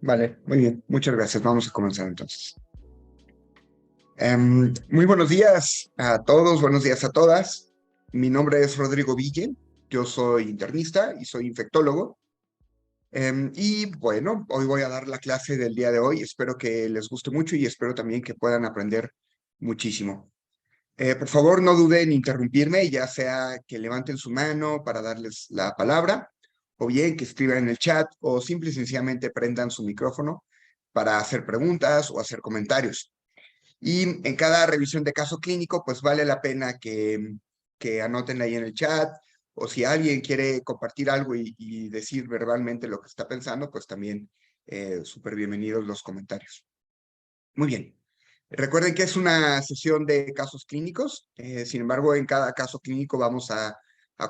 Vale, muy bien. Muchas gracias. Vamos a comenzar entonces. Muy buenos días a todos, buenos días a todas. Mi nombre es Rodrigo Ville. Yo soy internista y soy infectólogo. Y bueno, hoy voy a dar la clase del día de hoy. Espero que les guste mucho y espero también que puedan aprender muchísimo. Por favor, no duden en interrumpirme, ya sea que levanten su mano para darles la palabra, o bien que escriban en el chat, o simple y sencillamente prendan su micrófono para hacer preguntas o hacer comentarios. Y en cada revisión de caso clínico, pues vale la pena que anoten ahí en el chat, o si alguien quiere compartir algo y decir verbalmente lo que está pensando, pues también súper bienvenidos los comentarios. Muy bien. Recuerden que es una sesión de casos clínicos. Sin embargo, en cada caso clínico vamos a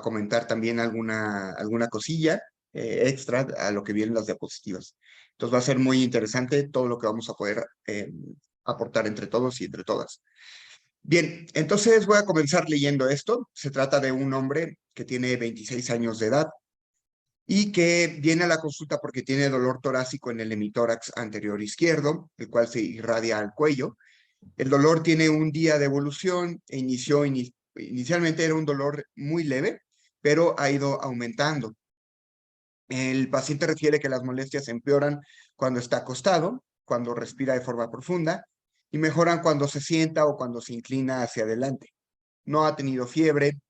comentar también alguna cosilla extra a lo que vienen las diapositivas. Entonces va a ser muy interesante todo lo que vamos a poder aportar entre todos y entre todas. Bien, entonces voy a comenzar leyendo esto. Se trata de un hombre que tiene 26 años de edad y que viene a la consulta porque tiene dolor torácico en el hemitórax anterior izquierdo, el cual se irradia al cuello. El dolor tiene un día de evolución e inicialmente era un dolor muy leve, pero ha ido aumentando. El paciente refiere que las molestias empeoran cuando está acostado, cuando respira de forma profunda y mejoran cuando se sienta o cuando se inclina hacia adelante. No ha tenido fiebre,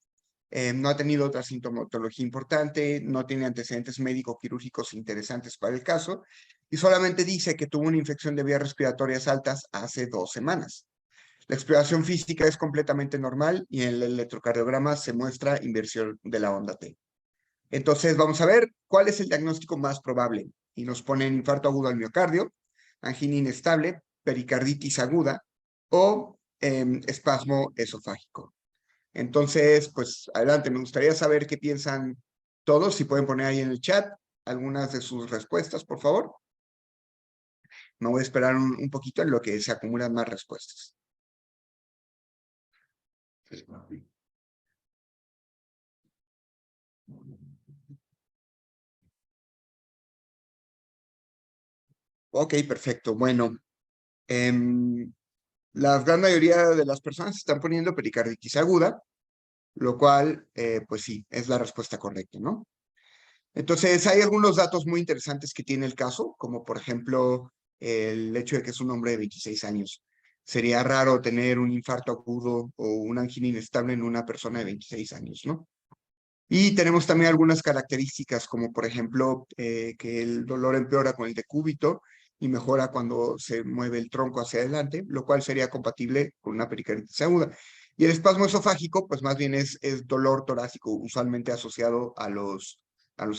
no ha tenido otra sintomatología importante, no tiene antecedentes médico-quirúrgicos interesantes para el caso y solamente dice que tuvo una infección de vías respiratorias altas hace 2 semanas. La exploración física es completamente normal y en el electrocardiograma se muestra inversión de la onda T. Entonces vamos a ver cuál es el diagnóstico más probable. Y nos ponen infarto agudo al miocardio, angina inestable, pericarditis aguda o espasmo esofágico. Entonces, pues adelante, me gustaría saber qué piensan todos, si pueden poner ahí en el chat algunas de sus respuestas, por favor. Me voy a esperar un poquito en lo que se acumulan más respuestas. Ok, perfecto. Bueno, la gran mayoría de las personas están poniendo pericarditis aguda, lo cual, pues sí, es la respuesta correcta, ¿no? Entonces, hay algunos datos muy interesantes que tiene el caso, como por ejemplo el hecho de que es un hombre de 26 años. Sería raro tener un infarto agudo o una angina inestable en una persona de 26 años, ¿no? Y tenemos también algunas características, como por ejemplo que el dolor empeora con el decúbito y mejora cuando se mueve el tronco hacia adelante, lo cual sería compatible con una pericarditis aguda. Y el espasmo esofágico, pues más bien es dolor torácico, usualmente asociado a los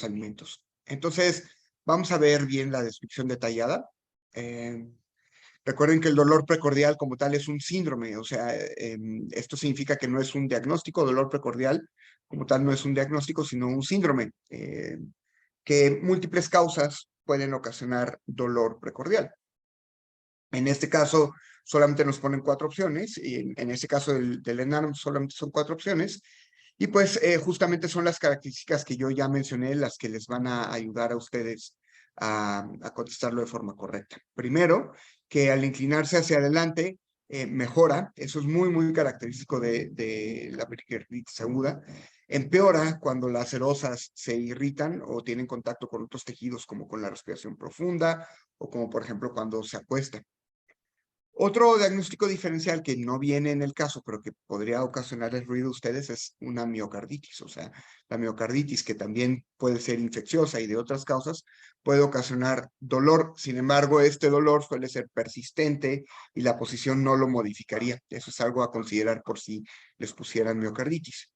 alimentos. Entonces, vamos a ver bien la descripción detallada. Eh, Recuerden que el dolor precordial como tal es un síndrome, o sea, esto significa que no es un diagnóstico. Dolor precordial como tal no es un diagnóstico, sino un síndrome, que múltiples causas pueden ocasionar dolor precordial. En este caso, solamente nos ponen 4 opciones, y en este caso del ENARM solamente son 4 opciones, y pues justamente son las características que yo ya mencioné, las que les van a ayudar a ustedes a contestarlo de forma correcta. Primero, que al inclinarse hacia adelante mejora, eso es muy, muy característico de la pericarditis aguda. Empeora cuando las serosas se irritan o tienen contacto con otros tejidos, como con la respiración profunda o como por ejemplo cuando se acuesta. Otro diagnóstico diferencial que no viene en el caso, pero que podría ocasionar el ruido a ustedes, es una miocarditis. O sea, la miocarditis, que también puede ser infecciosa y de otras causas, puede ocasionar dolor. Sin embargo, este dolor suele ser persistente y la posición no lo modificaría. Eso es algo a considerar por si les pusieran miocarditis.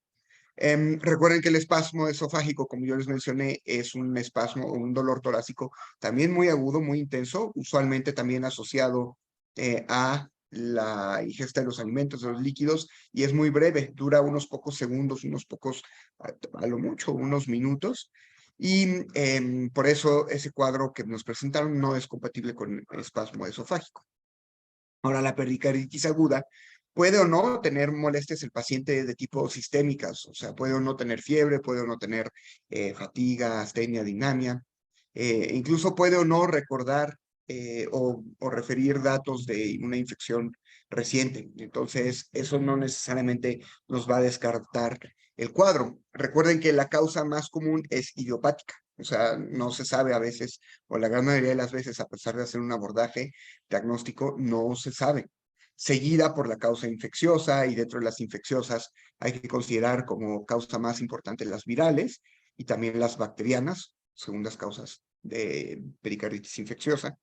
Recuerden que el espasmo esofágico, como yo les mencioné, es un espasmo o un dolor torácico también muy agudo, muy intenso, usualmente también asociado a la ingesta de los alimentos, de los líquidos, y es muy breve, dura unos pocos segundos, a lo mucho, unos minutos, y por eso ese cuadro que nos presentaron no es compatible con el espasmo esofágico. Ahora, la pericarditis aguda puede o no tener molestias el paciente de tipo sistémicas, o sea, puede o no tener fiebre, puede o no tener fatiga, astenia, dinamia. Incluso puede o no recordar o referir datos de una infección reciente. Entonces, eso no necesariamente nos va a descartar el cuadro. Recuerden que la causa más común es idiopática. O sea, no se sabe a veces, o la gran mayoría de las veces, a pesar de hacer un abordaje diagnóstico, no se sabe. Seguida por la causa infecciosa, y dentro de las infecciosas hay que considerar como causa más importante las virales y también las bacterianas, segundas causas de pericarditis infecciosa.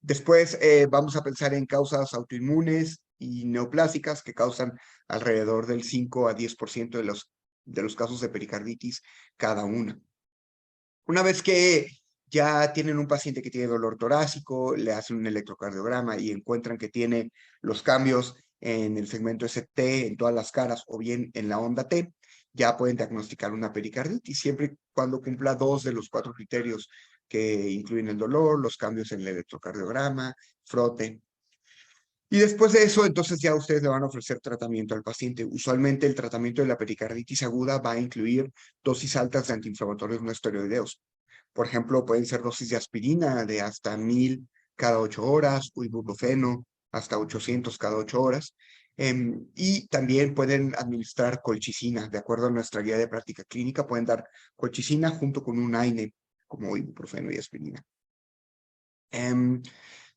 Después vamos a pensar en causas autoinmunes y neoplásicas que causan alrededor del 5 a 10% de los casos de pericarditis cada una. Una vez que ya tienen un paciente que tiene dolor torácico, le hacen un electrocardiograma y encuentran que tiene los cambios en el segmento ST, en todas las caras o bien en la onda T, ya pueden diagnosticar una pericarditis, siempre y cuando cumpla 2 de los 4 criterios que incluyen el dolor, los cambios en el electrocardiograma, frote. Y después de eso, entonces ya ustedes le van a ofrecer tratamiento al paciente. Usualmente el tratamiento de la pericarditis aguda va a incluir dosis altas de antiinflamatorios no esteroideos. Por ejemplo, pueden ser dosis de aspirina de hasta 1000 cada 8 horas, o ibuprofeno hasta 800 cada 8 horas. Y también pueden administrar colchicina. De acuerdo a nuestra guía de práctica clínica, pueden dar colchicina junto con un AINE, como ibuprofeno y aspirina.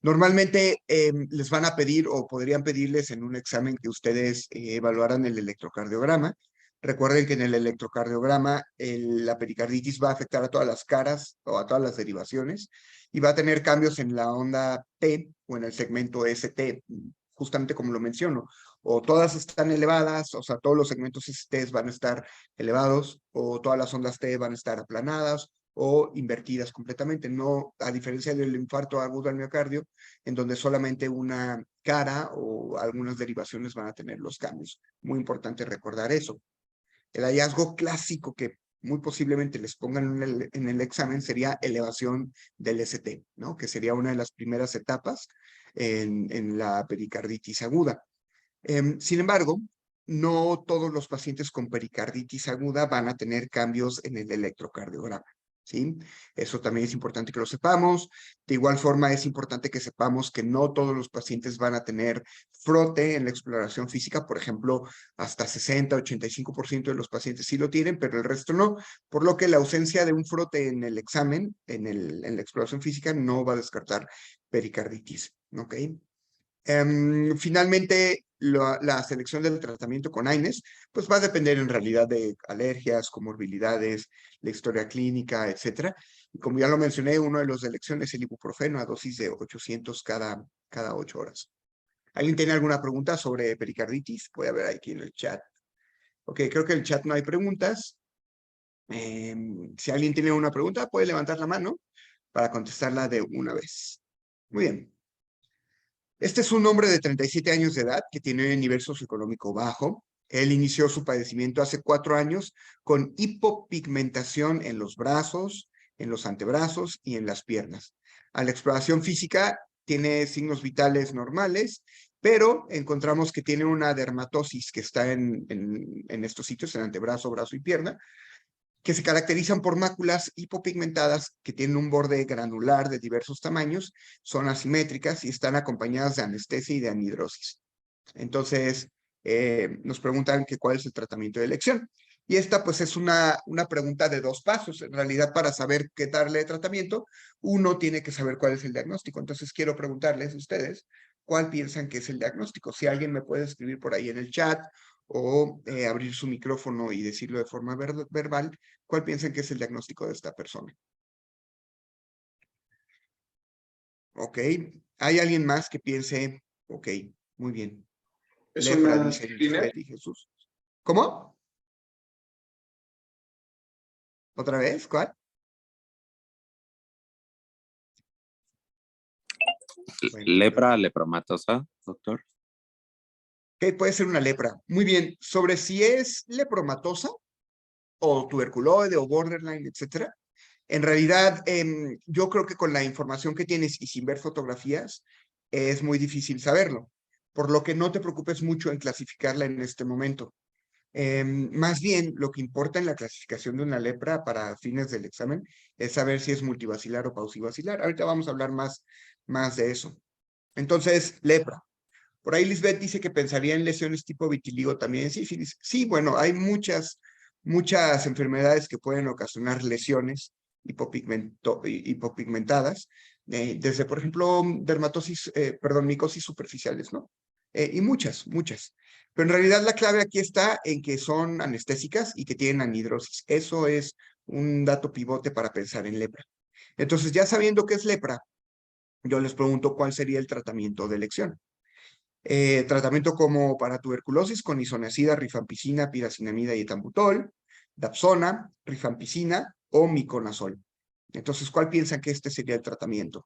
Normalmente les van a pedir o podrían pedirles en un examen que ustedes evaluaran el electrocardiograma. Recuerden que en el electrocardiograma la pericarditis va a afectar a todas las caras o a todas las derivaciones y va a tener cambios en la onda T o en el segmento ST, justamente como lo menciono. O todas están elevadas, o sea, todos los segmentos ST van a estar elevados, o todas las ondas T van a estar aplanadas, o invertidas completamente, no a diferencia del infarto agudo al miocardio, en donde solamente una cara o algunas derivaciones van a tener los cambios. Muy importante recordar eso. El hallazgo clásico que muy posiblemente les pongan en el examen sería elevación del ST, ¿no? Que sería una de las primeras etapas en la pericarditis aguda. Sin embargo, no todos los pacientes con pericarditis aguda van a tener cambios en el electrocardiograma, ¿sí? Eso también es importante que lo sepamos. De igual forma, es importante que sepamos que no todos los pacientes van a tener frote en la exploración física. Por ejemplo, hasta 60-85% de los pacientes sí lo tienen, pero el resto no. Por lo que la ausencia de un frote en el examen, en la exploración física, no va a descartar pericarditis, ¿ok? Finalmente, la selección del tratamiento con AINES, pues va a depender en realidad de alergias, comorbilidades, la historia clínica, etcétera. Y como ya lo mencioné, uno de los de elección es el ibuprofeno a dosis de 800 cada 8 horas. ¿Alguien tiene alguna pregunta sobre pericarditis? Voy a ver aquí en el chat. Ok, creo que en el chat no hay preguntas. Si alguien tiene una pregunta, puede levantar la mano para contestarla de una vez. Muy bien. Este es un hombre de 37 años de edad que tiene un nivel socioeconómico bajo. Él inició su padecimiento hace 4 años con hipopigmentación en los brazos, en los antebrazos y en las piernas. A la exploración física tiene signos vitales normales, pero encontramos que tiene una dermatosis que está en estos sitios, en antebrazo, brazo y pierna, que se caracterizan por máculas hipopigmentadas que tienen un borde granular de diversos tamaños, son asimétricas y están acompañadas de anestesia y de anhidrosis. Entonces, nos preguntan que cuál es el tratamiento de elección. Y esta pues es una pregunta de 2 pasos. En realidad, para saber qué darle de tratamiento, uno tiene que saber cuál es el diagnóstico. Entonces, quiero preguntarles a ustedes cuál piensan que es el diagnóstico. Si alguien me puede escribir por ahí en el chat o abrir su micrófono y decirlo de forma verbal, ¿cuál piensan que es el diagnóstico de esta persona? Ok. ¿Hay alguien más que piense? Ok, muy bien. Es Lepra, una dice disciplina. Freddy Jesús. ¿Cómo? ¿Otra vez? ¿Cuál? Bueno, Lepra, lepromatosa, doctor. ¿qué puede ser una lepra? Muy bien. Sobre si es lepromatosa o tuberculoide o borderline, etcétera. En realidad, yo creo que con la información que tienes y sin ver fotografías, es muy difícil saberlo. Por lo que no te preocupes mucho en clasificarla en este momento. Más bien, lo que importa en la clasificación de una lepra para fines del examen es saber si es multivacilar o pausivacilar. Ahorita vamos a hablar más de eso. Entonces, lepra. Por ahí Lisbeth dice que pensaría en lesiones tipo vitiligo también en sífilis. Sí, bueno, hay muchas enfermedades que pueden ocasionar lesiones hipopigmentadas, desde, por ejemplo, micosis superficiales, ¿no? Y muchas. Pero en realidad la clave aquí está en que son anestésicas y que tienen anhidrosis. Eso es un dato pivote para pensar en lepra. Entonces, ya sabiendo qué es lepra, yo les pregunto cuál sería el tratamiento de elección. Tratamiento como para tuberculosis con isoniazida, rifampicina, piracinamida y etambutol, dapsona, rifampicina o miconazol. Entonces, ¿cuál piensan que este sería el tratamiento?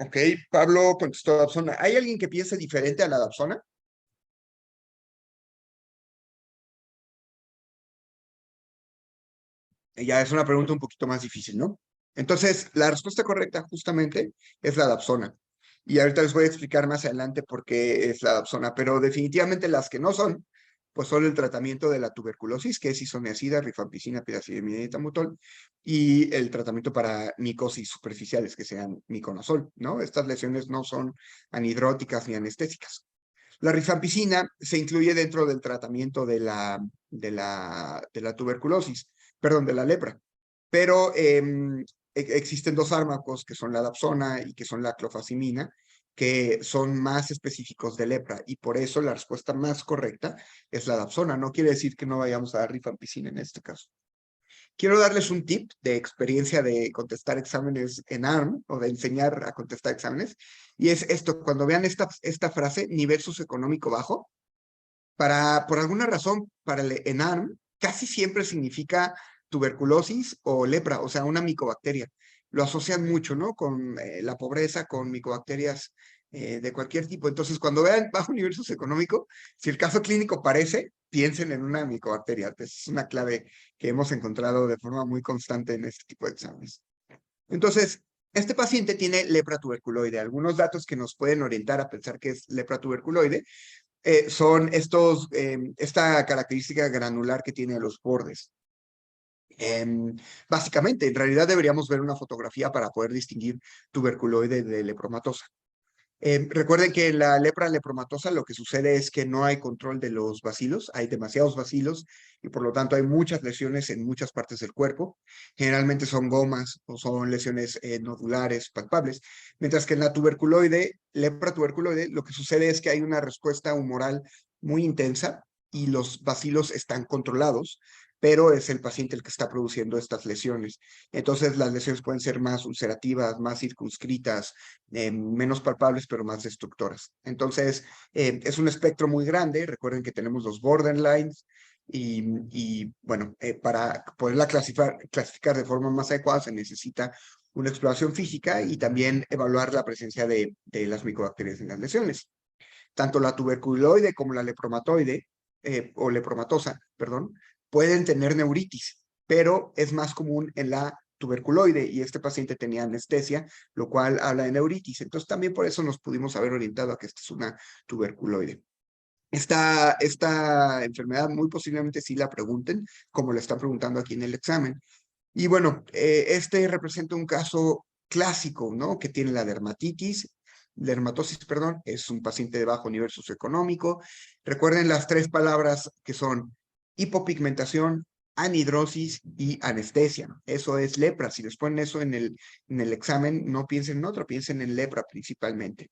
Ok, Pablo contestó dapsona. ¿Hay alguien que piense diferente a la dapsona? Ya es una pregunta un poquito más difícil, ¿no? Entonces, la respuesta correcta justamente es la dapsona. Y ahorita les voy a explicar más adelante por qué es la dapsona, pero definitivamente las que no son, pues son el tratamiento de la tuberculosis, que es isoniazida, rifampicina, piracidamida y etambutol, y el tratamiento para micosis superficiales, que sean miconazol, ¿no? Estas lesiones no son anhidróticas ni anestésicas. La rifampicina se incluye dentro del tratamiento de la tuberculosis, perdón, de la lepra, pero existen dos fármacos que son la dapsona y que son la clofazimina, que son más específicos de lepra, y por eso la respuesta más correcta es la dapsona. No quiere decir que no vayamos a dar rifampicina en este caso. Quiero darles un tip de experiencia de contestar exámenes en ARM o de enseñar a contestar exámenes. Y es esto, cuando vean esta frase, nivel socioeconómico bajo, por alguna razón, para el ENARM, casi siempre significa tuberculosis o lepra, o sea, una micobacteria. Lo asocian mucho, ¿no? Con la pobreza, con micobacterias de cualquier tipo. Entonces, cuando vean bajo nivel socioeconómico, si el caso clínico parece, piensen en una micobacteria. Entonces, es una clave que hemos encontrado de forma muy constante en este tipo de exámenes. Entonces, este paciente tiene lepra tuberculoide. Algunos datos que nos pueden orientar a pensar que es lepra tuberculoide son esta característica granular que tiene a los bordes. Básicamente, en realidad deberíamos ver una fotografía para poder distinguir tuberculoide de lepromatosa. Recuerden que en la lepra lepromatosa lo que sucede es que no hay control de los bacilos, hay demasiados bacilos y por lo tanto hay muchas lesiones en muchas partes del cuerpo. Generalmente son gomas o son lesiones nodulares, palpables, mientras que en la lepra tuberculoide, lo que sucede es que hay una respuesta humoral muy intensa y los bacilos están controlados, pero es el paciente el que está produciendo estas lesiones. Entonces las lesiones pueden ser más ulcerativas, más circunscritas, menos palpables, pero más destructoras. Entonces, es un espectro muy grande. Recuerden que tenemos los borderlines bueno, para poderla clasificar de forma más adecuada se necesita una exploración física y también evaluar la presencia de las micobacterias en las lesiones. Tanto la tuberculoide como la lepromatoide, o lepromatosa, perdón, pueden tener neuritis, pero es más común en la tuberculoide y este paciente tenía anestesia, lo cual habla de neuritis. Entonces también por eso nos pudimos haber orientado a que esta es una tuberculoide. Esta enfermedad muy posiblemente sí la pregunten, como le están preguntando aquí en el examen. Y bueno, este representa un caso clásico, ¿no? Que tiene la dermatosis, perdón, es un paciente de bajo nivel socioeconómico. Recuerden las tres palabras que son hipopigmentación, anhidrosis y anestesia. Eso es lepra. Si les ponen eso en el examen, no piensen en otro, piensen en lepra principalmente.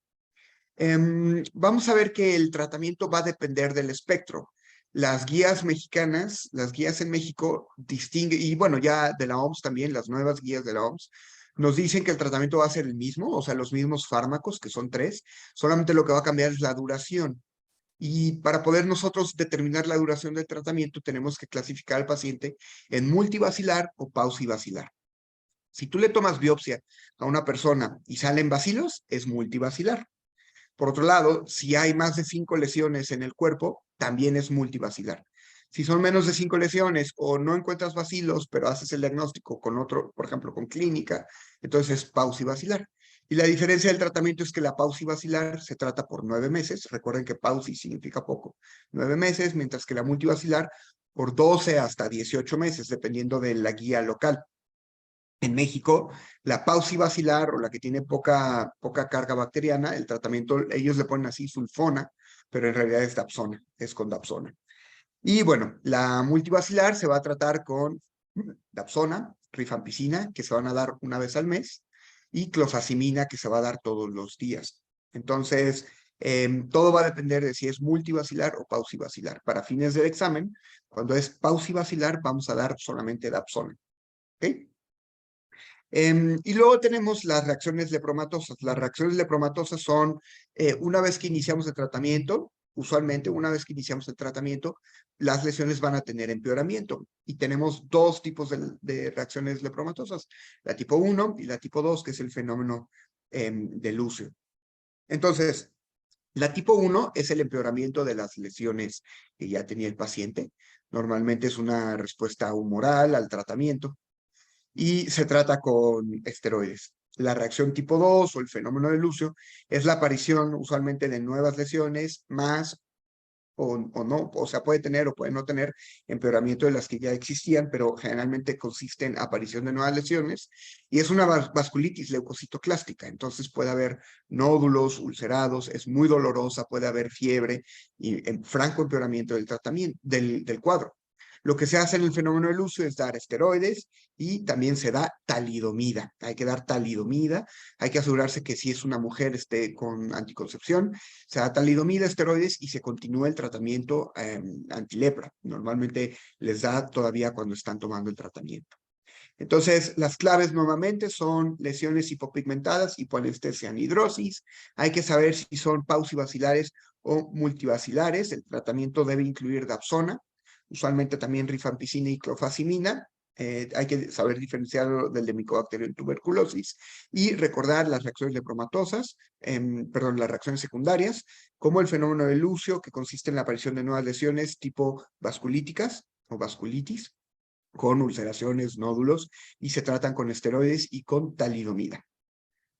Vamos a ver que el tratamiento va a depender del espectro. Las guías mexicanas, las guías en México distinguen, y bueno, ya de la OMS también, las nuevas guías de la OMS, nos dicen que el tratamiento va a ser el mismo, o sea, los mismos fármacos, que son 3, solamente lo que va a cambiar es la duración. Y para poder nosotros determinar la duración del tratamiento, tenemos que clasificar al paciente en multivacilar o pausivacilar. Si tú le tomas biopsia a una persona y salen bacilos, es multivacilar. Por otro lado, si hay más de 5 lesiones en el cuerpo, también es multivacilar. Si son menos de 5 lesiones o no encuentras bacilos, pero haces el diagnóstico con otro, por ejemplo, con clínica, entonces es pausivacilar. Y la diferencia del tratamiento es que la pausi vacilar se trata por 9 meses. Recuerden que pausi significa poco. 9 meses, mientras que la multivacilar por 12 hasta 18 meses, dependiendo de la guía local. En México, la pausi vacilar o la que tiene poca carga bacteriana, el tratamiento, ellos le ponen así sulfona, pero en realidad es dapsona, es con dapsona. Y bueno, la multivacilar se va a tratar con dapsona, rifampicina, que se van a dar una vez al mes, y clofazimina, que se va a dar todos los días. Entonces, todo va a depender de si es multivacilar o pausivacilar. Para fines del examen, cuando es pausivacilar, vamos a dar solamente dapsona. ¿Ok? Y luego tenemos las reacciones lepromatosas. Las reacciones lepromatosas son, una vez que iniciamos el tratamiento, usualmente una vez que iniciamos el tratamiento, las lesiones van a tener empeoramiento. Y tenemos dos tipos de reacciones lepromatosas, la tipo 1 y la tipo 2, que es el fenómeno de Lucio. Entonces, la tipo 1 es el empeoramiento de las lesiones que ya tenía el paciente. Normalmente es una respuesta humoral al tratamiento y se trata con esteroides. La reacción tipo 2 o el fenómeno de Lucio es la aparición usualmente de nuevas lesiones más o no, o sea, puede tener o puede no tener empeoramiento de las que ya existían, pero generalmente consiste en aparición de nuevas lesiones y es una vasculitis leucocitoclástica, entonces puede haber nódulos ulcerados, es muy dolorosa, puede haber fiebre y en franco empeoramiento del tratamiento, del cuadro. Lo que se hace en el fenómeno de Lucio es dar esteroides y también se da talidomida. Hay que dar talidomida, hay que asegurarse que si es una mujer esté con anticoncepción, se da talidomida, esteroides y se continúa el tratamiento antilepra. Normalmente les da todavía cuando están tomando el tratamiento. Entonces, las claves nuevamente son lesiones hipopigmentadas, hipoanestesia, anhidrosis. Hay que saber si son pausivacilares o multivacilares. El tratamiento debe incluir dapsona, usualmente también rifampicina y clofazimina. Hay que saber diferenciarlo del de Mycobacterium tuberculosis y recordar las reacciones lepromatosas, perdón, las reacciones secundarias, como el fenómeno de Lucio, que consiste en la aparición de nuevas lesiones tipo vasculíticas o vasculitis, con ulceraciones, nódulos, y se tratan con esteroides y con talidomida.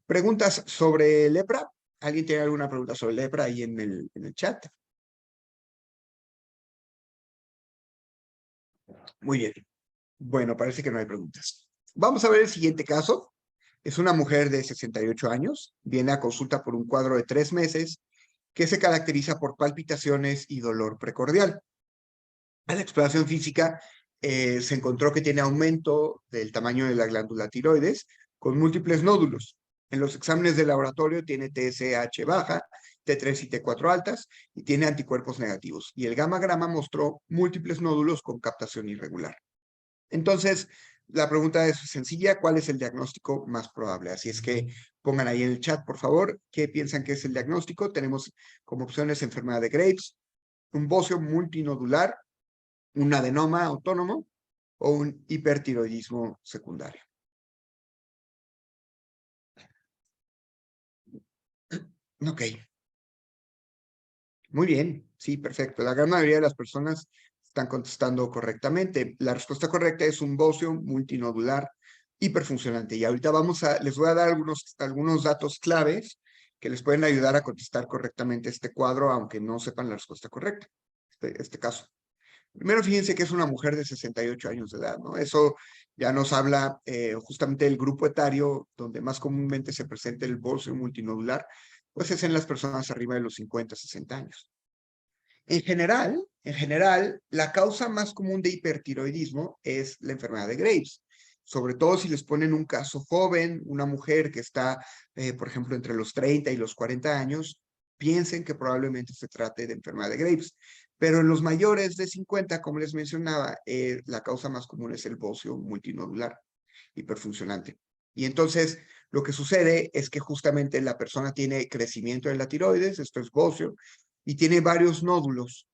¿Preguntas sobre lepra? ¿Alguien tiene alguna pregunta sobre lepra ahí en el chat? Muy bien. Bueno, parece que no hay preguntas. Vamos a ver el siguiente caso. Es una mujer de 68 años. Viene a consulta por un cuadro de 3 meses que se caracteriza por palpitaciones y dolor precordial. A la exploración física se encontró que tiene aumento del tamaño de la glándula tiroides con múltiples nódulos. En los exámenes de laboratorio tiene TSH baja, T3 y T4 altas y tiene anticuerpos negativos. Y el gamma-grama mostró múltiples nódulos con captación irregular. Entonces, la pregunta es sencilla, ¿cuál es el diagnóstico más probable? Así es que pongan ahí en el chat, por favor, qué piensan que es el diagnóstico. Tenemos como opciones enfermedad de Graves, un bocio multinodular, un adenoma autónomo o un hipertiroidismo secundario. Ok, muy bien, sí, perfecto. La gran mayoría de las personas están contestando correctamente. La respuesta correcta es un bocio multinodular hiperfuncionante. Y ahorita les voy a dar algunos datos claves que les pueden ayudar a contestar correctamente este cuadro, aunque no sepan la respuesta correcta, este caso. Primero, fíjense que es una mujer de 68 años de edad, ¿no? Eso ya nos habla justamente del grupo etario donde más comúnmente se presenta el bocio multinodular, pues es en las personas arriba de los 50, 60 años. En general, la causa más común de hipertiroidismo es la enfermedad de Graves. Sobre todo si les ponen un caso joven, una mujer que está, por ejemplo, entre los 30 y los 40 años, piensen que probablemente se trate de enfermedad de Graves. Pero en los mayores de 50, como les mencionaba, la causa más común es el bocio multinodular hiperfuncionante. Y entonces, lo que sucede es que justamente la persona tiene crecimiento de la tiroides, esto es bocio, y tiene varios nódulos,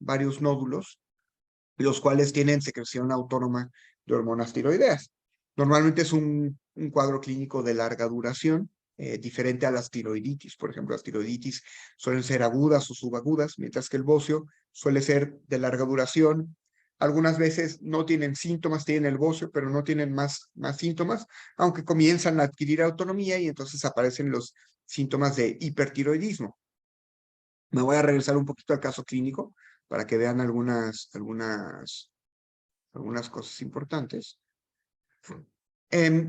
los cuales tienen secreción autónoma de hormonas tiroideas. Normalmente es un cuadro clínico de larga duración, diferente a las tiroiditis. Por ejemplo, las tiroiditis suelen ser agudas o subagudas, mientras que el bocio suele ser de larga duración, Algunas veces no tienen síntomas, tienen el bocio, pero no tienen más síntomas, aunque comienzan a adquirir autonomía y entonces aparecen los síntomas de hipertiroidismo. Me voy a regresar un poquito al caso clínico para que vean algunas cosas importantes.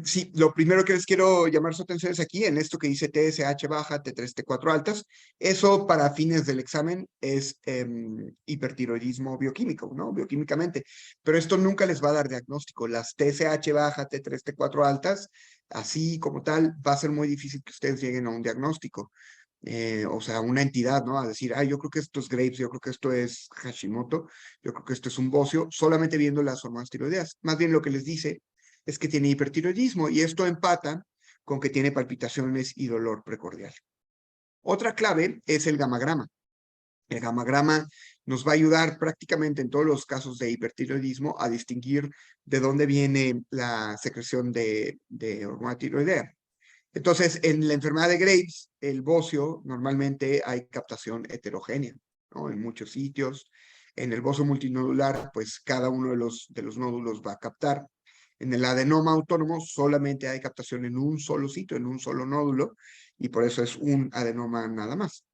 Sí, lo primero que les quiero llamar su atención es aquí, en esto que dice TSH baja, T3, T4 altas. Eso para fines del examen es hipertiroidismo bioquímico, ¿no? Bioquímicamente. Pero esto nunca les va a dar diagnóstico. Las TSH baja, T3, T4 altas, así como tal, va a ser muy difícil que ustedes lleguen a un diagnóstico. O sea, una entidad, ¿no? A decir, yo creo que esto es Graves, yo creo que esto es Hashimoto, yo creo que esto es un bocio, solamente viendo las hormonas tiroideas. Más bien lo que les dice es que tiene hipertiroidismo y esto empata con que tiene palpitaciones y dolor precordial. Otra clave es el gamagrama. El gamagrama nos va a ayudar prácticamente en todos los casos de hipertiroidismo a distinguir de dónde viene la secreción de hormona tiroidea. Entonces, en la enfermedad de Graves, el bocio, normalmente hay captación heterogénea, ¿no? En muchos sitios. En el bocio multinodular, pues cada uno de los nódulos va a captar. En el adenoma autónomo solamente hay captación en un solo sitio, en un solo nódulo, y por eso es un adenoma nada más.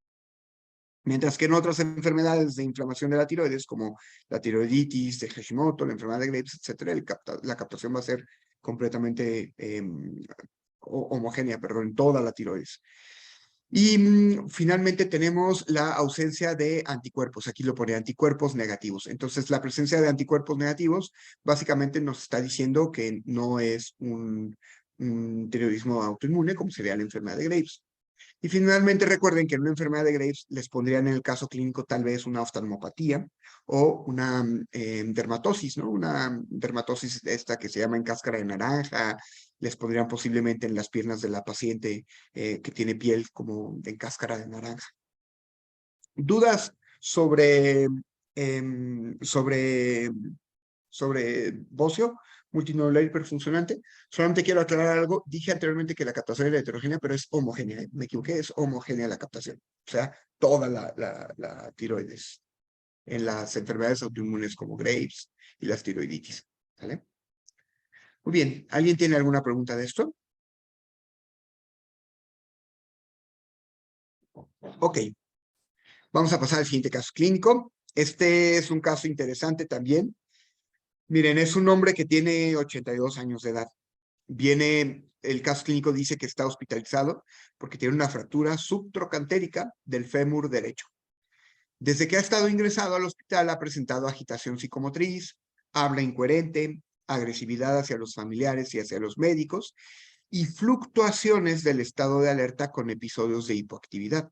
Mientras que en otras enfermedades de inflamación de la tiroides, como la tiroiditis de Hashimoto, la enfermedad de Graves, etcétera, la captación va a ser completamente homogénea, perdón, en toda la tiroides. Y finalmente tenemos la ausencia de anticuerpos. Aquí lo pone anticuerpos negativos. Entonces, la presencia de anticuerpos negativos básicamente nos está diciendo que no es un tiroidismo autoinmune, como sería la enfermedad de Graves. Y finalmente recuerden que en una enfermedad de Graves les pondrían en el caso clínico tal vez una oftalmopatía o una dermatosis, ¿no? Una dermatosis esta que se llama en cáscara de naranja, les pondrían posiblemente en las piernas de la paciente que tiene piel como en cáscara de naranja. ¿Dudas sobre, sobre bocio multinodular hiperfuncionante? Solamente quiero aclarar algo. Dije anteriormente que la captación era heterogénea, pero es homogénea. Me equivoqué, es homogénea la captación. O sea, toda la tiroides en las enfermedades autoinmunes como Graves y las tiroiditis. ¿Vale? Muy bien. ¿Alguien tiene alguna pregunta de esto? Ok. Vamos a pasar al siguiente caso clínico. Este es un caso interesante también. Miren, es un hombre que tiene 82 años de edad. El caso clínico dice que está hospitalizado porque tiene una fractura subtrocantérica del fémur derecho. Desde que ha estado ingresado al hospital ha presentado agitación psicomotriz, habla incoherente, agresividad hacia los familiares y hacia los médicos y fluctuaciones del estado de alerta con episodios de hipoactividad.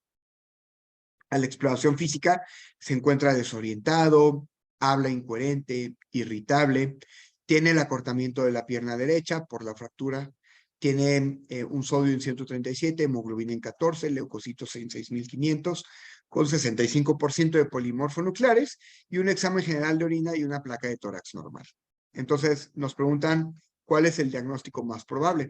A la exploración física se encuentra desorientado, habla incoherente, irritable, tiene el acortamiento de la pierna derecha por la fractura, tiene un sodio en 137, hemoglobina en 14, leucocitos en 6500, con 65% de polimorfonucleares y un examen general de orina y una placa de tórax normal. Entonces nos preguntan, ¿cuál es el diagnóstico más probable?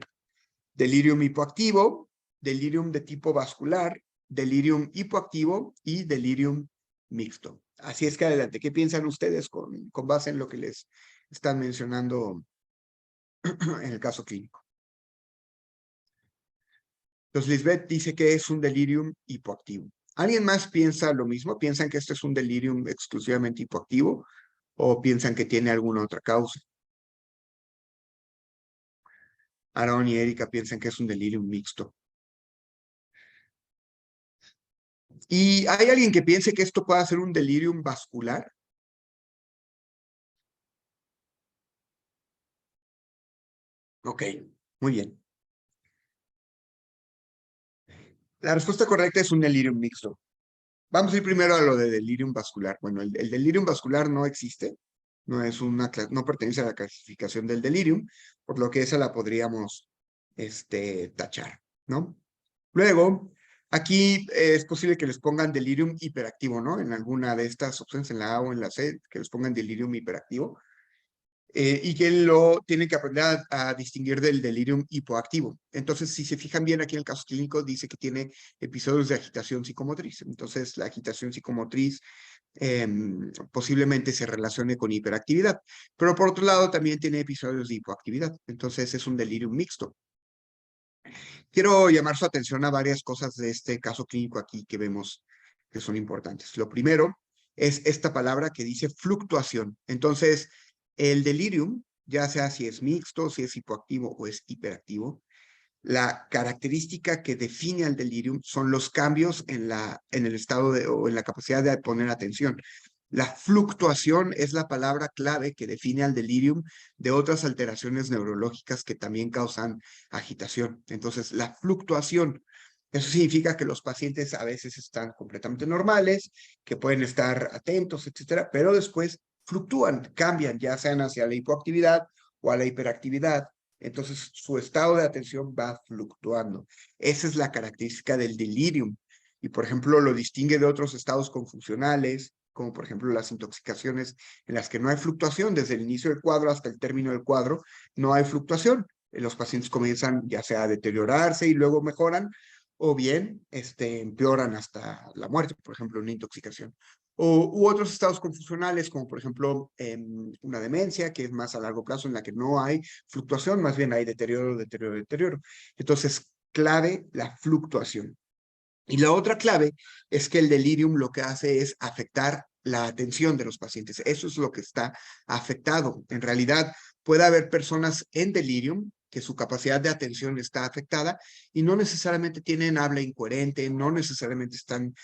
Delirium hipoactivo, delirium de tipo vascular, delirium hipoactivo y delirium mixto. Así es que adelante, ¿qué piensan ustedes con base en lo que les están mencionando en el caso clínico? Entonces, Lisbeth dice que es un delirium hipoactivo. ¿Alguien más piensa lo mismo? ¿Piensan que esto es un delirium exclusivamente hipoactivo o piensan que tiene alguna otra causa? Aaron y Erika piensan que es un delirium mixto. ¿Y hay alguien que piense que esto pueda ser un delirium vascular? Ok, muy bien. La respuesta correcta es un delirium mixto. Vamos a ir primero a lo de delirium vascular. Bueno, el delirium vascular no existe, no pertenece a la clasificación del delirium, por lo que esa la podríamos tachar, ¿no? Luego, aquí es posible que les pongan delirium hiperactivo, ¿no? En alguna de estas opciones, en la A o en la C, que les pongan delirium hiperactivo. Y que lo tienen que aprender a distinguir del delirium hipoactivo. Entonces, si se fijan bien aquí en el caso clínico, dice que tiene episodios de agitación psicomotriz. Entonces, la agitación psicomotriz posiblemente se relacione con hiperactividad. Pero por otro lado, también tiene episodios de hipoactividad. Entonces es un delirium mixto. Quiero llamar su atención a varias cosas de este caso clínico aquí que vemos que son importantes. Lo primero es esta palabra que dice fluctuación. Entonces, el delirium, ya sea si es mixto, si es hipoactivo o es hiperactivo, la característica que define al delirium son los cambios en el estado o en la capacidad de poner atención. La fluctuación es la palabra clave que define al delirium de otras alteraciones neurológicas que también causan agitación. Entonces, la fluctuación, eso significa que los pacientes a veces están completamente normales, que pueden estar atentos, etcétera, pero después fluctúan, cambian, ya sean hacia la hipoactividad o a la hiperactividad. Entonces, su estado de atención va fluctuando. Esa es la característica del delirium. Y, por ejemplo, lo distingue de otros estados confusionales, como por ejemplo las intoxicaciones en las que no hay fluctuación desde el inicio del cuadro hasta el término del cuadro, no hay fluctuación. Los pacientes comienzan ya sea a deteriorarse y luego mejoran, o bien empeoran hasta la muerte, por ejemplo, una intoxicación. U otros estados confusionales, como por ejemplo una demencia, que es más a largo plazo, en la que no hay fluctuación, más bien hay deterioro, deterioro, deterioro. Entonces, clave la fluctuación. Y la otra clave es que el delirium lo que hace es afectar la atención de los pacientes. Eso es lo que está afectado. En realidad, puede haber personas en delirium que su capacidad de atención está afectada y no necesariamente tienen habla incoherente, no necesariamente están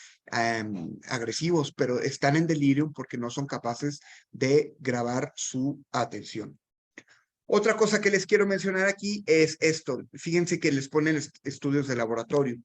agresivos, pero están en delirium porque no son capaces de grabar su atención. Otra cosa que les quiero mencionar aquí es esto. Fíjense que les ponen estudios de laboratorio.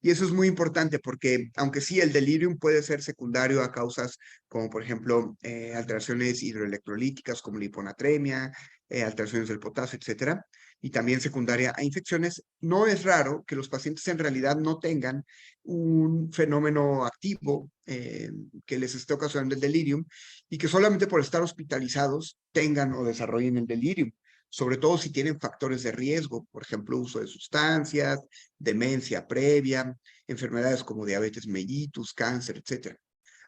Y eso es muy importante porque, aunque sí, el delirium puede ser secundario a causas como, por ejemplo, alteraciones hidroelectrolíticas como la hiponatremia, alteraciones del potasio, etcétera, y también secundaria a infecciones, no es raro que los pacientes en realidad no tengan un fenómeno activo que les esté ocasionando el delirium y que solamente por estar hospitalizados tengan o desarrollen el delirium, sobre todo si tienen factores de riesgo, por ejemplo, uso de sustancias, demencia previa, enfermedades como diabetes mellitus, cáncer, etc.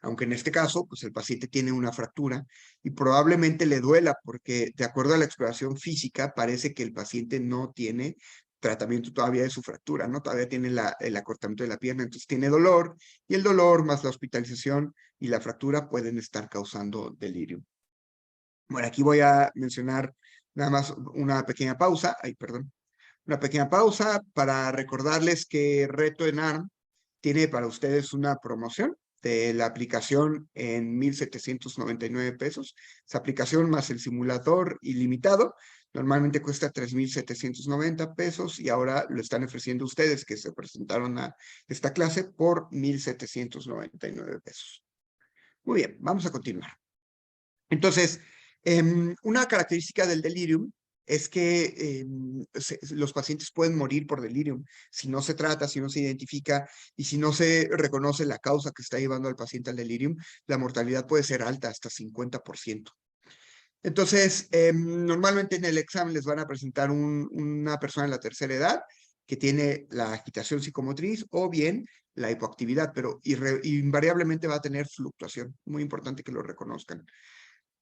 Aunque en este caso, pues el paciente tiene una fractura y probablemente le duela porque de acuerdo a la exploración física parece que el paciente no tiene tratamiento todavía de su fractura, ¿no? Todavía tiene el acortamiento de la pierna, entonces tiene dolor y el dolor más la hospitalización y la fractura pueden estar causando delirio. Bueno, aquí voy a mencionar nada más una pequeña pausa, una pequeña pausa para recordarles que Reto en ARM tiene para ustedes una promoción de la aplicación en 1,799 pesos. Esa aplicación más el simulador ilimitado normalmente cuesta 3,790 pesos y ahora lo están ofreciendo ustedes que se presentaron a esta clase por 1,799 pesos. Muy bien, vamos a continuar. Entonces, una característica del delirium es que los pacientes pueden morir por delirium si no se trata, si no se identifica y si no se reconoce la causa que está llevando al paciente al delirium, la mortalidad puede ser alta, hasta 50%. Entonces, normalmente en el examen les van a presentar una persona en la tercera edad que tiene la agitación psicomotriz o bien la hipoactividad, pero invariablemente va a tener fluctuación. Muy importante que lo reconozcan.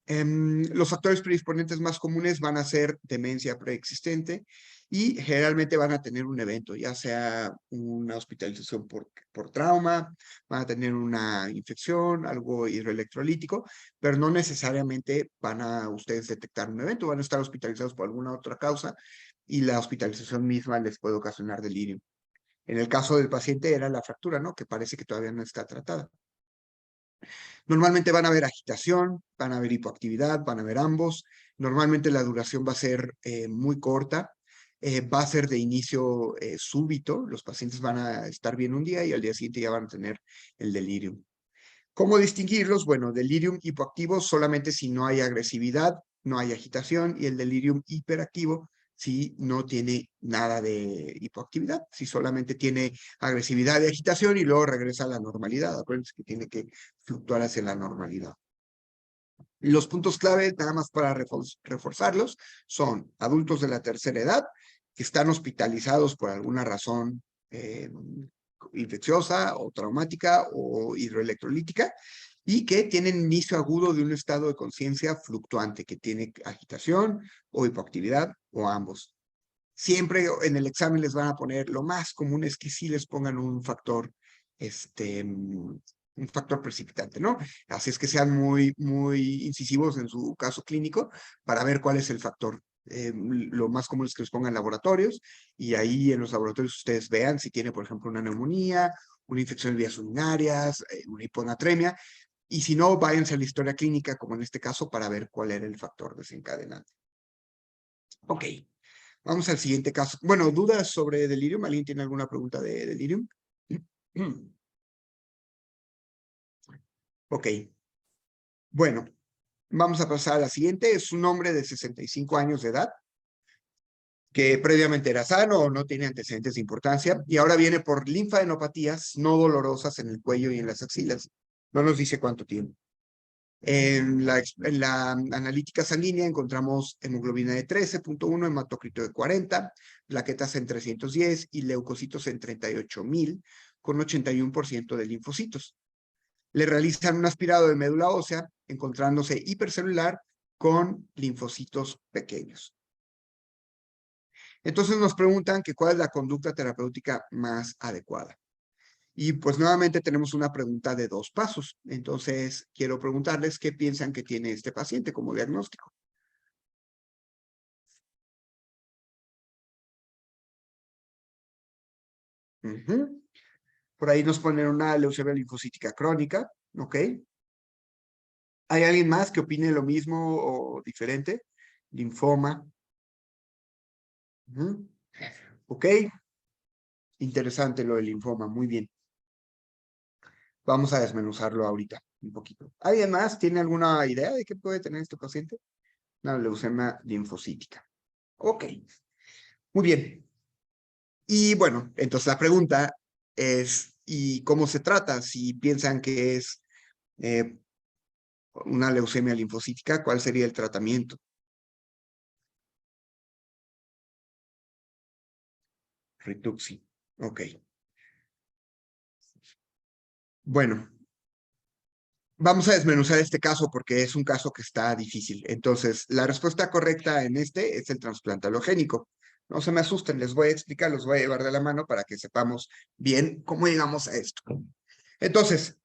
Los factores predisponentes más comunes van a ser demencia preexistente y generalmente van a tener un evento, ya sea una hospitalización por trauma, van a tener una infección, algo hidroelectrolítico, pero no necesariamente van a ustedes detectar un evento, van a estar hospitalizados por alguna otra causa y la hospitalización misma les puede ocasionar delirio. En el caso del paciente era la fractura, ¿no? Que parece que todavía no está tratada. Normalmente van a haber agitación, van a haber hipoactividad, van a haber ambos. Normalmente la duración va a ser muy corta, va a ser de inicio súbito. Los pacientes van a estar bien un día y al día siguiente ya van a tener el delirium. ¿Cómo distinguirlos? Bueno, delirium hipoactivo solamente si no hay agresividad, no hay agitación, y el delirium hiperactivo si no tiene nada de hipoactividad, si solamente tiene agresividad y agitación y luego regresa a la normalidad. Acuérdense que tiene que fluctuar hacia la normalidad. Los puntos clave, nada más para reforzarlos, son adultos de la tercera edad que están hospitalizados por alguna razón infecciosa o traumática o hidroelectrolítica y que tienen inicio agudo de un estado de conciencia fluctuante, que tiene agitación o hipoactividad o ambos. Siempre en el examen les van a poner, lo más común es que sí les pongan un factor precipitante, ¿no? Así es que sean muy incisivos en su caso clínico para ver cuál es el factor. Lo más común es que les pongan laboratorios y ahí en los laboratorios ustedes vean si tiene, por ejemplo, una neumonía, una infección de vías urinarias, una hiponatremia, y si no, váyanse a la historia clínica, como en este caso, para ver cuál era el factor desencadenante. Ok, vamos al siguiente caso. Bueno, ¿dudas sobre delirium? ¿Alguien tiene alguna pregunta de delirium? Ok. Bueno, vamos a pasar a la siguiente. Es un hombre de 65 años de edad que previamente era sano o no tiene antecedentes de importancia y ahora viene por linfadenopatías no dolorosas en el cuello y en las axilas. No nos dice cuánto tiempo. En la analítica sanguínea encontramos hemoglobina de 13.1, hematócrito de 40, plaquetas en 310 y leucocitos en 38,000, con 81% de linfocitos. Le realizan un aspirado de médula ósea, encontrándose hipercelular con linfocitos pequeños. Entonces nos preguntan que cuál es la conducta terapéutica más adecuada. Y pues nuevamente tenemos una pregunta de 2 pasos. Entonces quiero preguntarles qué piensan que tiene este paciente como diagnóstico. Por ahí nos ponen una leucemia linfocítica crónica, ¿ok? ¿Hay alguien más que opine lo mismo o diferente? Linfoma. Ok, interesante lo del linfoma, muy bien. Vamos a desmenuzarlo ahorita un poquito. ¿Alguien más tiene alguna idea de qué puede tener este paciente? Una leucemia linfocítica. Ok, muy bien. Y bueno, entonces la pregunta es, ¿y cómo se trata? Si piensan que es una leucemia linfocítica, ¿cuál sería el tratamiento? Rituxi. Ok. Bueno, vamos a desmenuzar este caso porque es un caso que está difícil. Entonces, la respuesta correcta en este es el trasplante halogénico. No se me asusten, les voy a explicar, los voy a llevar de la mano para que sepamos bien cómo llegamos a esto. Entonces,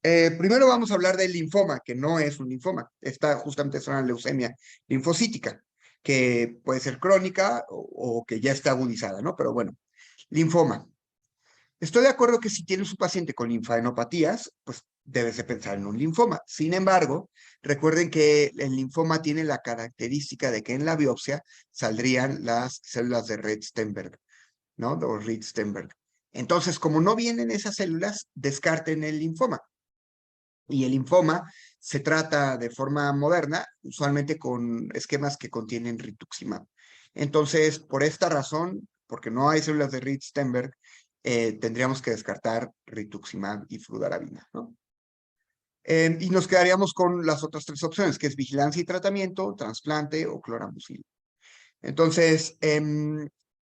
primero vamos a hablar del linfoma, que no es un linfoma. Esta justamente es una leucemia linfocítica, que puede ser crónica o que ya está agudizada, ¿no? Pero bueno, linfoma. Estoy de acuerdo que si tienes un paciente con linfadenopatías, pues debes de pensar en un linfoma. Sin embargo, recuerden que el linfoma tiene la característica de que en la biopsia saldrían las células de Rett-Steinberg, ¿no? O Rett-Steinberg. Entonces, como no vienen esas células, descarten el linfoma. Y el linfoma se trata de forma moderna, usualmente con esquemas que contienen rituximab. Entonces, por esta razón, porque no hay células de Rett-Steinberg, tendríamos que descartar rituximab y fludarabina, ¿no? Y nos quedaríamos con las otras 3 opciones, que es vigilancia y tratamiento, trasplante o cloramucil. Entonces,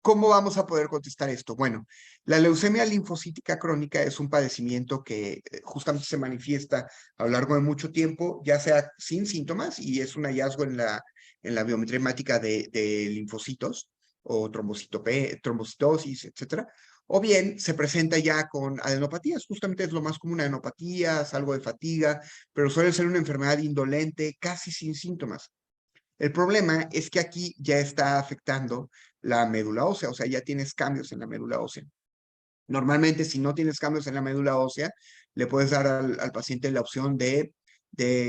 ¿cómo vamos a poder contestar esto? Bueno, la leucemia linfocítica crónica es un padecimiento que justamente se manifiesta a lo largo de mucho tiempo, ya sea sin síntomas, y es un hallazgo en la biometría hemática de linfocitos o trombocitosis, etcétera. O bien se presenta ya con adenopatías, justamente es lo más común, adenopatías, algo de fatiga, pero suele ser una enfermedad indolente, casi sin síntomas. El problema es que aquí ya está afectando la médula ósea, o sea, ya tienes cambios en la médula ósea. Normalmente, si no tienes cambios en la médula ósea, le puedes dar al paciente la opción de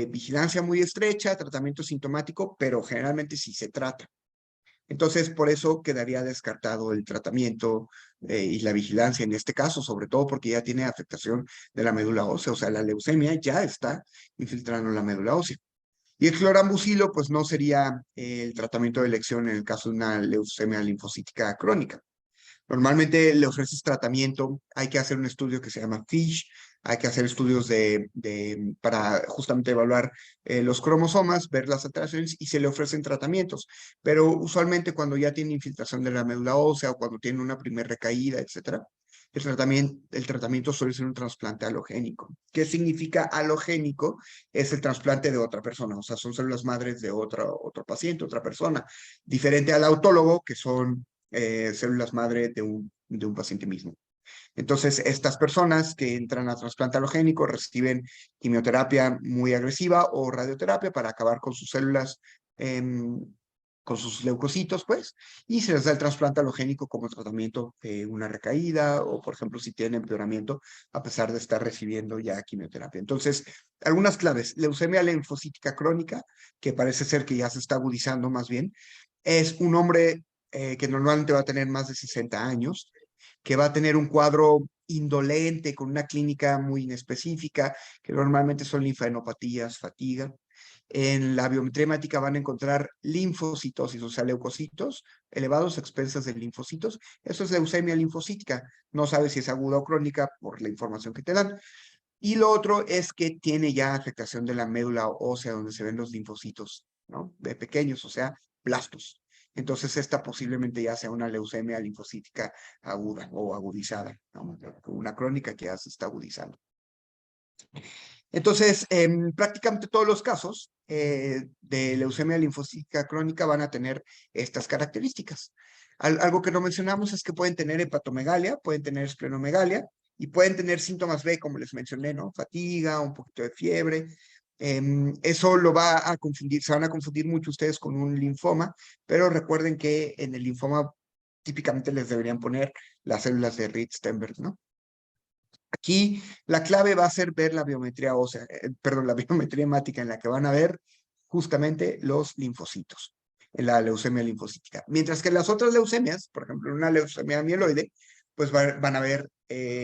vigilancia muy estrecha, tratamiento sintomático, pero generalmente sí se trata. Entonces, por eso quedaría descartado el tratamiento y la vigilancia en este caso, sobre todo porque ya tiene afectación de la médula ósea, o sea, la leucemia ya está infiltrando la médula ósea. Y el clorambucilo, pues no sería el tratamiento de elección en el caso de una leucemia linfocítica crónica. Normalmente le ofreces tratamiento, hay que hacer un estudio que se llama FISH, hay que hacer estudios para justamente evaluar los cromosomas, ver las alteraciones y se le ofrecen tratamientos. Pero usualmente cuando ya tiene infiltración de la médula ósea o cuando tiene una primera recaída, etcétera, el tratamiento suele ser un trasplante halogénico. ¿Qué significa halogénico? Es el trasplante de otra persona, o sea, son células madres de otro paciente, otra persona, diferente al autólogo, que son células madre de un paciente mismo. Entonces, estas personas que entran a trasplante halogénico reciben quimioterapia muy agresiva o radioterapia para acabar con sus células, con sus leucocitos, pues, y se les da el trasplante halogénico como tratamiento de una recaída o, por ejemplo, si tienen empeoramiento a pesar de estar recibiendo ya quimioterapia. Entonces, algunas claves. Leucemia linfocítica crónica, que parece ser que ya se está agudizando más bien, es un hombre que normalmente va a tener más de 60 años, que va a tener un cuadro indolente con una clínica muy inespecífica, que normalmente son linfadenopatías, fatiga. En la biometría hemática van a encontrar linfocitosis, o sea, leucocitos elevados a expensas de linfocitos. Eso es leucemia linfocítica. No sabes si es aguda o crónica por la información que te dan. Y lo otro es que tiene ya afectación de la médula ósea donde se ven los linfocitos, ¿no? De pequeños, o sea, blastos. Entonces, esta posiblemente ya sea una leucemia linfocítica aguda o agudizada, ¿no? Una crónica que ya se está agudizando. Entonces, prácticamente todos los casos de leucemia linfocítica crónica van a tener estas características. Algo que no mencionamos es que pueden tener hepatomegalia, pueden tener esplenomegalia y pueden tener síntomas B, como les mencioné, ¿no? Fatiga, un poquito de fiebre. Eso lo va a confundir, se van a confundir mucho ustedes con un linfoma, pero recuerden que en el linfoma típicamente les deberían poner las células de Ritt-Steinberg, ¿no? Aquí la clave va a ser ver la biometría ósea, perdón, la biometría hemática en la que van a ver justamente los linfocitos en la leucemia linfocítica. Mientras que en las otras leucemias, por ejemplo, en una leucemia mieloide, pues van a ver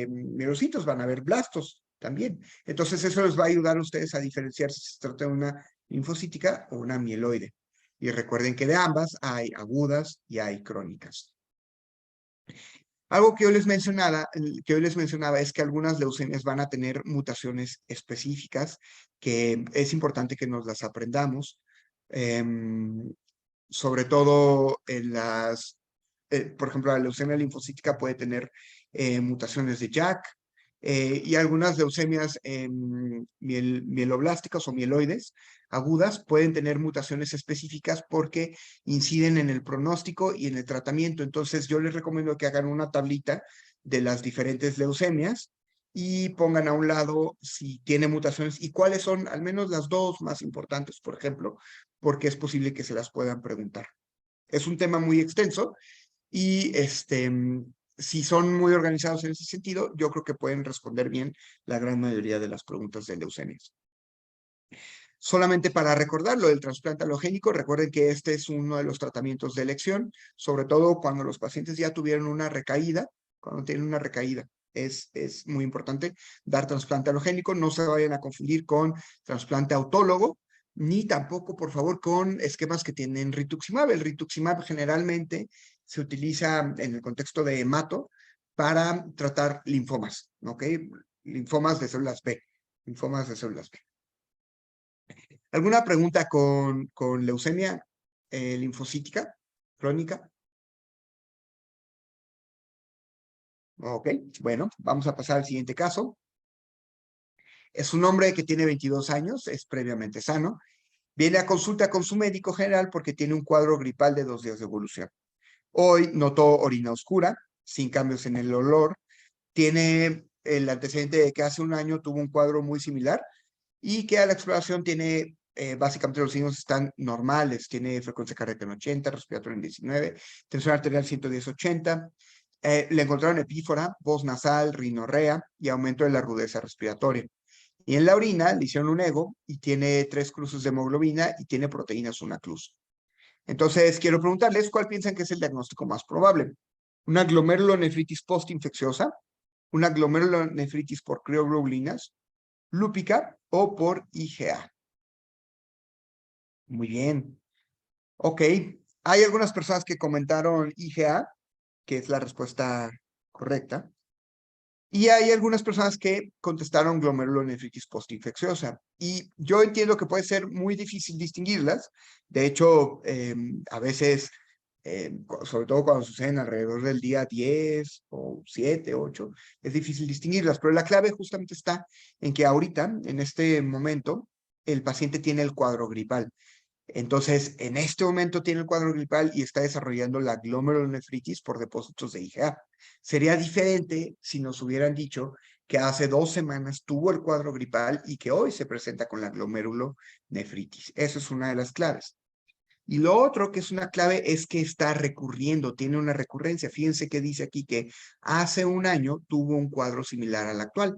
mielocitos, van a ver blastos también. Entonces eso les va a ayudar a ustedes a diferenciar si se trata de una linfocítica o una mieloide. Y recuerden que de ambas hay agudas y hay crónicas. Algo que yo les mencionaba es que algunas leucemias van a tener mutaciones específicas que es importante que nos las aprendamos, sobre todo en por ejemplo, la leucemia linfocítica puede tener mutaciones de JAK y algunas leucemias mieloblásticas o mieloides agudas pueden tener mutaciones específicas porque inciden en el pronóstico y en el tratamiento. Entonces, yo les recomiendo que hagan una tablita de las diferentes leucemias y pongan a un lado si tiene mutaciones y cuáles son al menos las dos más importantes, por ejemplo, porque es posible que se las puedan preguntar. Es un tema muy extenso y si son muy organizados en ese sentido, yo creo que pueden responder bien la gran mayoría de las preguntas de leucemias. Solamente para recordar lo del trasplante halogénico, recuerden que este es uno de los tratamientos de elección, sobre todo cuando los pacientes ya tuvieron una recaída, cuando tienen una recaída. Es muy importante dar trasplante halogénico, no se vayan a confundir con trasplante autólogo, ni tampoco, por favor, con esquemas que tienen rituximab. El rituximab generalmente se utiliza en el contexto de hemato para tratar linfomas, ¿ok? Linfomas de células B, linfomas de células B. ¿Alguna pregunta con leucemia linfocítica crónica? Ok, bueno, vamos a pasar al siguiente caso. Es un hombre que tiene 22 años, es previamente sano. Viene a consulta con su médico general porque tiene un cuadro gripal de 2 días de evolución. Hoy notó orina oscura, sin cambios en el olor. Tiene el antecedente de que hace un año tuvo un cuadro muy similar y que a la exploración tiene, básicamente los signos están normales, tiene frecuencia cardíaca en 80, respiratoria en 19, tensión arterial 110/80, le encontraron epífora, voz nasal, rinorrea y aumento de la rudeza respiratoria. Y en la orina le hicieron un ego y tiene 3 cruces de hemoglobina y tiene proteínas una cruz. Entonces, quiero preguntarles cuál piensan que es el diagnóstico más probable. ¿Una glomerulonefritis postinfecciosa? ¿Una glomerulonefritis por crioglobulinas? ¿Lúpica o por IgA? Muy bien. Ok. Hay algunas personas que comentaron IgA, que es la respuesta correcta. Y hay algunas personas que contestaron glomerulonefritis postinfecciosa. Y yo entiendo que puede ser muy difícil distinguirlas. De hecho, a veces sobre todo cuando suceden alrededor del día 10 o 7, 8, es difícil distinguirlas, pero la clave justamente está en que ahorita, en este momento, el paciente tiene el cuadro gripal. Entonces, en este momento tiene el cuadro gripal y está desarrollando la glomerulonefritis por depósitos de IgA. Sería diferente si nos hubieran dicho que hace 2 semanas tuvo el cuadro gripal y que hoy se presenta con la glomerulonefritis. Eso es una de las claves. Y lo otro que es una clave es que está recurriendo, tiene una recurrencia. Fíjense que dice aquí que hace un año tuvo un cuadro similar al actual.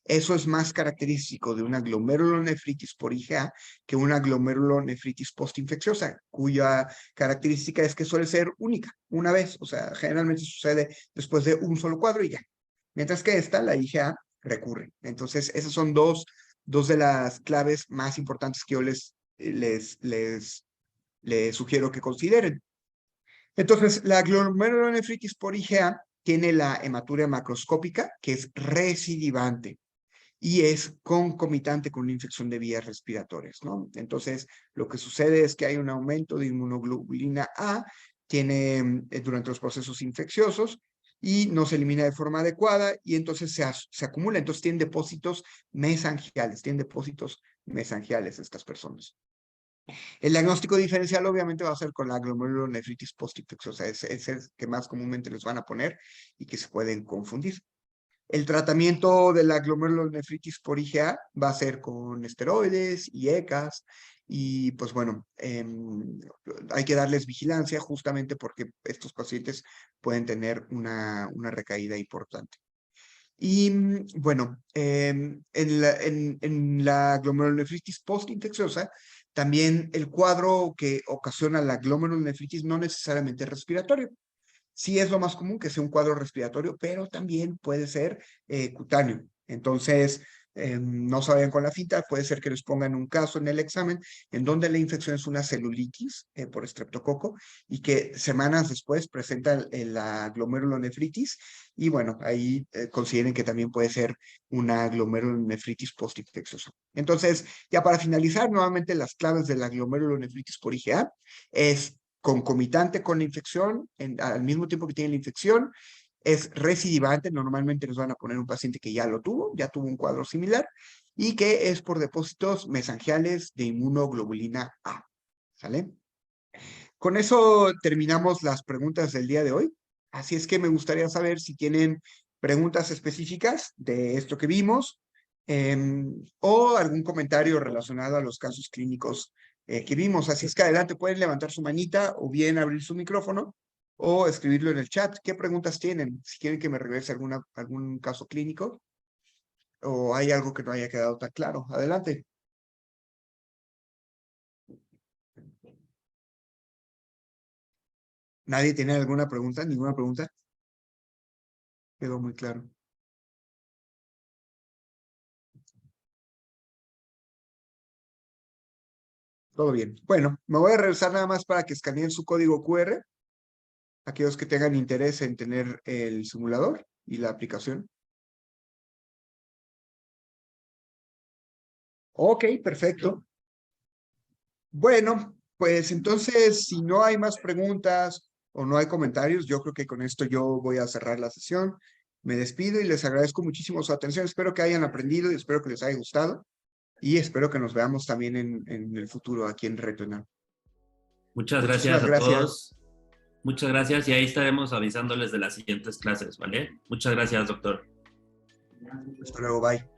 Eso es más característico de una glomerulonefritis por IgA que una glomerulonefritis postinfecciosa, cuya característica es que suele ser única, una vez. O sea, generalmente sucede después de un solo cuadro y ya. Mientras que esta, la IgA, recurre. Entonces, esas son dos de las claves más importantes que yo les sugiero que consideren. Entonces, la glomerulonefritis por IgA tiene la hematuria macroscópica, que es recidivante y es concomitante con una infección de vías respiratorias, ¿no? Entonces, lo que sucede es que hay un aumento de inmunoglobulina A, durante los procesos infecciosos, y no se elimina de forma adecuada, y entonces se acumula. Entonces, tienen depósitos mesangiales estas personas. El diagnóstico diferencial obviamente va a ser con la glomerulonefritis postinfecciosa, es el que más comúnmente les van a poner y que se pueden confundir. El tratamiento de la glomerulonefritis por IgA va a ser con esteroides y ECAs, y pues bueno, hay que darles vigilancia justamente porque estos pacientes pueden tener una recaída importante. Y bueno, en la glomerulonefritis postinfecciosa, también el cuadro que ocasiona la glomerulonefritis no necesariamente es respiratorio. Sí es lo más común que sea un cuadro respiratorio, pero también puede ser cutáneo. Entonces, no se vayan con la finta, puede ser que les pongan un caso en el examen en donde la infección es una celulitis por estreptococo y que semanas después presenta la glomerulonefritis y bueno, ahí consideren que también puede ser una glomerulonefritis postinfecciosa. Entonces, ya para finalizar, nuevamente las claves de la glomerulonefritis por IgA es concomitante con la infección, al mismo tiempo que tiene la infección, es recidivante, normalmente nos van a poner un paciente que ya lo tuvo, ya tuvo un cuadro similar, y que es por depósitos mesangiales de inmunoglobulina A. ¿Sale? Con eso terminamos las preguntas del día de hoy. Así es que me gustaría saber si tienen preguntas específicas de esto que vimos o algún comentario relacionado a los casos clínicos que vimos. Así es que adelante, pueden levantar su manita o bien abrir su micrófono o escribirlo en el chat. ¿Qué preguntas tienen? Si quieren que me regrese algún caso clínico o hay algo que no haya quedado tan claro. Adelante. ¿Nadie tiene alguna pregunta? ¿Ninguna pregunta? Quedó muy claro. Todo bien. Bueno, me voy a regresar nada más para que escaneen su código QR, aquellos que tengan interés en tener el simulador y la aplicación. Ok, perfecto. Bueno, pues entonces, si no hay más preguntas o no hay comentarios, yo creo que con esto yo voy a cerrar la sesión. Me despido y les agradezco muchísimo su atención. Espero que hayan aprendido y espero que les haya gustado. Y espero que nos veamos también en el futuro aquí en Reto Enal. Muchas gracias Muchísimas a gracias. todos. Muchas gracias y ahí estaremos avisándoles de las siguientes clases, ¿vale? Muchas gracias, doctor. Hasta luego, bye.